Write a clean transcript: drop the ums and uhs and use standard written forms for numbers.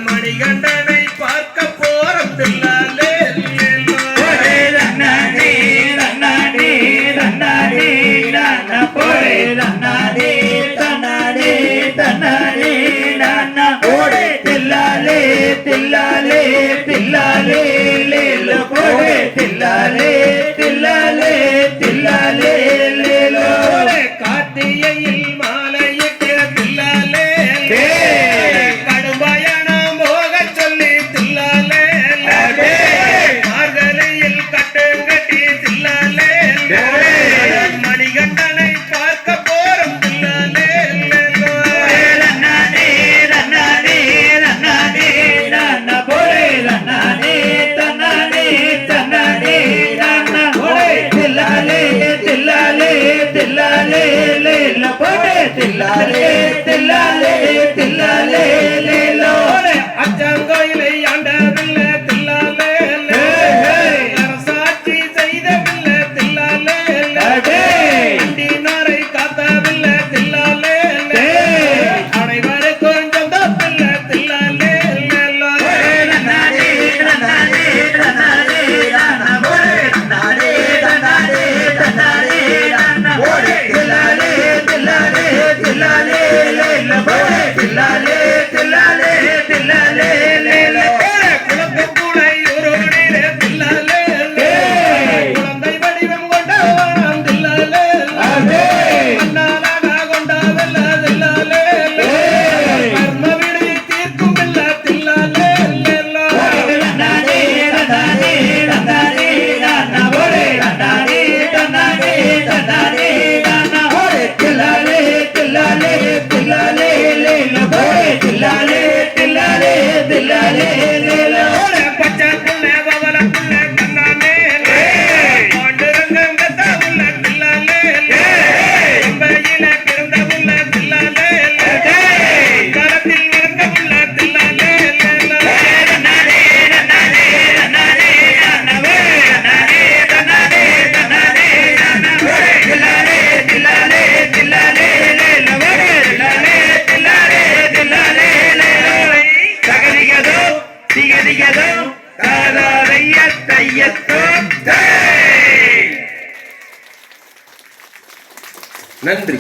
மணிகண்டனை பார்க்க போறோம் தில்லாலே தில்லாலே தில்லாலே தில்லாலே தில்லாலே தில்லாலே கார்த்திகையில் மாலையிட்டு தில்லாலே கடும்பயணம் போக சொல்லி தில்லாலே மார்கழியில் கட்டுங்கட்டி தில்லாலே மணிகண்டனை பார்க்க போறோம் தில்லாலே அச்சங்கோயிலை ஆண்டவில்லை தில்லாலே அரசாட்சி செய்தவில்லை தில்லாலே அண்டினாரை காத்தவில்லை தில்லாலே அனைவருக்கும் சொந்தப்பில்லை தில்லாலே குழந்தை வடிவம் கொண்டவன் தில்லாலே அண்ணாலாக கொண்டவல்ல தில்லாலே கர்ம வினை தீர்க்கும் இல்ல தில்லாலே பச்சை புள்ள பவள புள்ள கண்ணானே பாண்டுரங்கம் கத்த உள்ள தில்லாலே எம்பையில பிறந்த உள்ள தில்லாலே கரத்தில் வளர்ந்த உள்ள தில்லாலே நன்றி.